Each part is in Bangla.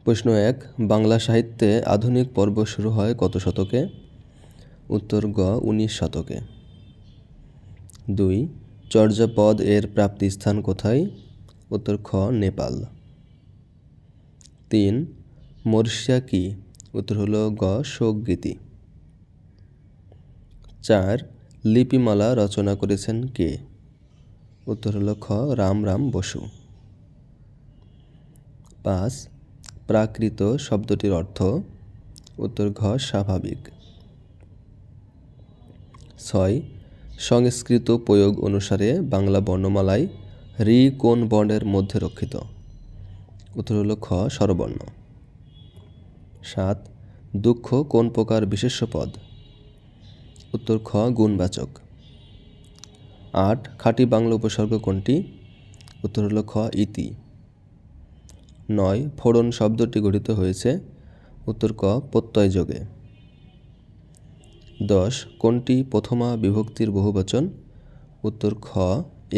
প্রশ্ন 1, বাংলা সাহিত্যে আধুনিক পর্ব শুরু হয় কত শতকে? উত্তর গ 19 শতকে। 2, চর্যাপদ এর প্রাপ্তিস্থান কোথায়? উত্তর খ নেপাল। 3, মরসিয়া কি? উত্তর হলো গ শোকগীতি। 4, লিপিমালা রচনা করেছেন কে? উত্তর হলো খ রামরাম বসু। 5, প্রাকৃত শব্দটির অর্থ? উত্তর ঘ স্বাভাবিক। 6, সংস্কৃত প্রয়োগ অনুসারে বাংলা বর্ণমালায় ঋ কোন বর্ণের মধ্যে রক্ষিত? উত্তর হলো খ স্বরবর্ণ। 7, দুঃখ কোন প্রকার বিশেষ্য পদ? উত্তর খ গুণবাচক। 8, খাঁটি বাংলা উপসর্গ কোনটি? উত্তর হলো খ ইতি। 9, ফোড়ন শব্দটি গঠিত হয়েছে? উত্তর ক প্রত্যয়যোগে। 10, কোনটি প্রথমা বিভক্তির বহুবচন? উত্তর খ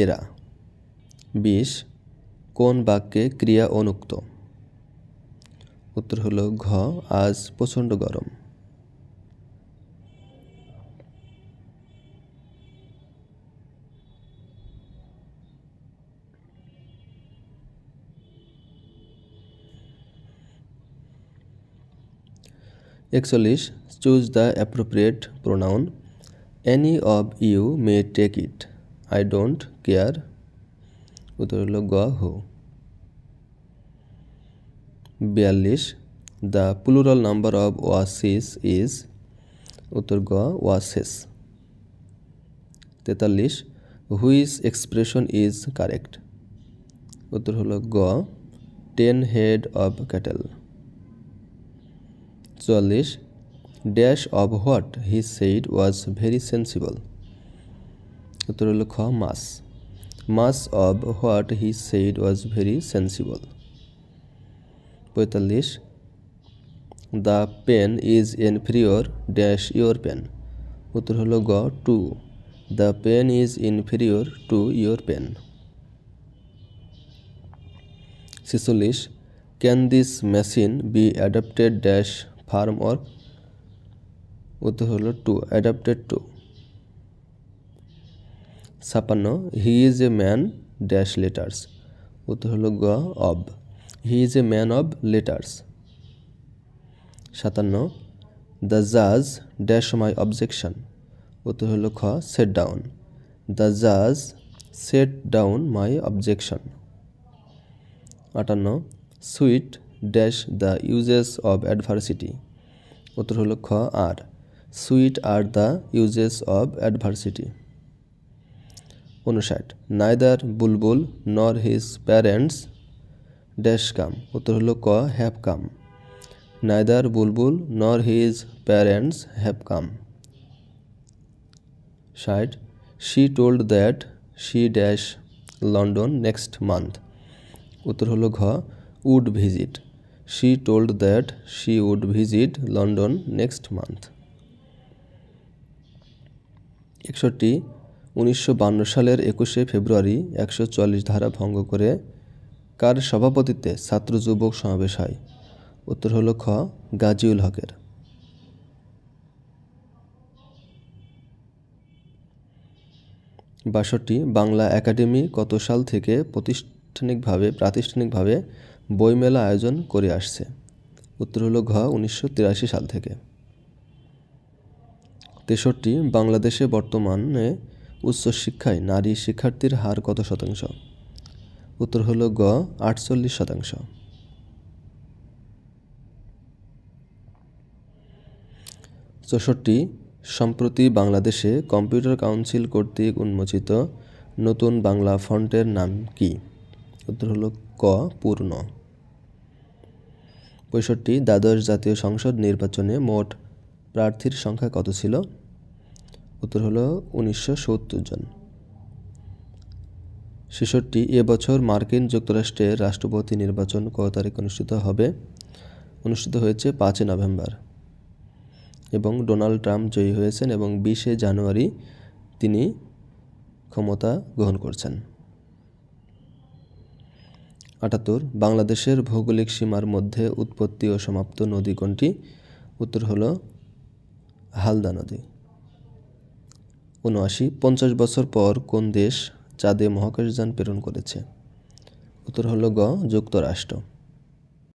এরা। 20, কোন বাক্যে ক্রিয়া অনুক্ত? উত্তর হলো ঘ আজ প্রচণ্ড গরম। একচল্লিশ, choose the appropriate pronoun. Any of you may take it, I don't care. উত্তর হলো গ who. 42, the plural number of oasis is. উত্তর গ oases. 43, which expression is correct? উত্তর হলো গ 10 head of cattle. 44, dash of what he said was very sensible. উত্তর হলো খ much. Much of what he said was very sensible. 45, the pen is inferior dash your pen. উত্তর হলো গ to, the pen is inferior to your pen. 46, can this machine be adapted dash farm work? উত্তর হলো to, adapted to. 56, he is a man dash letters. উত্তর হলো গ of, he is a man of letters. 57, the জাজ ড্যাশ মাই অবজেকশন। উত্তর হলো খ সেট ডাউন, দ্য জাজ set down my objection. 58, sweet dash the uses of adversity. উত্তর হলো খ আর, sweet are the uses of adversity. 59, neither Bulbul nor his parents dash কাম। উত্তর হলো ক have come, neither Bulbul nor his parents have come. 60, she told that she dash London next month. উত্তর হলো ঘ would visit, she told that she would visit London next month. 61, 1952 সালের 21শে ফেব্রুয়ারি 144 ধারা ভঙ্গ করে কার সভাপতিত্বে ছাত্র যুবক সমাবেশ হয়? উত্তর হলো খ গাজীউল হকের। 62, বাংলা একাডেমি কত সাল থেকে প্রাতিষ্ঠানিকভাবে বইমেলা আয়োজন করে আসছে? উত্তর হলো ঘ 1983 সাল থেকে। 63, বাংলাদেশে বর্তমানে উচ্চশিক্ষায় নারী শিক্ষার্থীর হার কত শতাংশ? উত্তর হলো গ 48%। 64, সম্প্রতি বাংলাদেশে কম্পিউটার কাউন্সিল কর্তৃক উন্মোচিত নতুন বাংলা ফন্টের নাম কি? উত্তর হলো ক পূর্ণ। 65, দ্বাদশ জাতীয় সংসদ নির্বাচনে মোট প্রার্থীর সংখ্যা কত ছিল? উত্তর হলো 1970 জন। 66, এবছর মার্কিন যুক্তরাষ্ট্রের রাষ্ট্রপতি নির্বাচন কত তারিখে অনুষ্ঠিত হয়েছে 5 নভেম্বর এবং ডোনাল্ড ট্রাম্প জয়ী হয়েছেন এবং 20 জানুয়ারি তিনি ক্ষমতা গ্রহণ করছেন। 78 বাংলাদেশের ভৌগোলিক সীমার মধ্যে উৎপত্তি ও সমাপ্ত নদী কোনটি? উত্তর হলো হালদা নদী। 79 50 বছর পর কোন দেশ চাঁদে মহাকাশযান প্রেরণ করেছে? উত্তর হলো গ যুক্তরাষ্ট্র।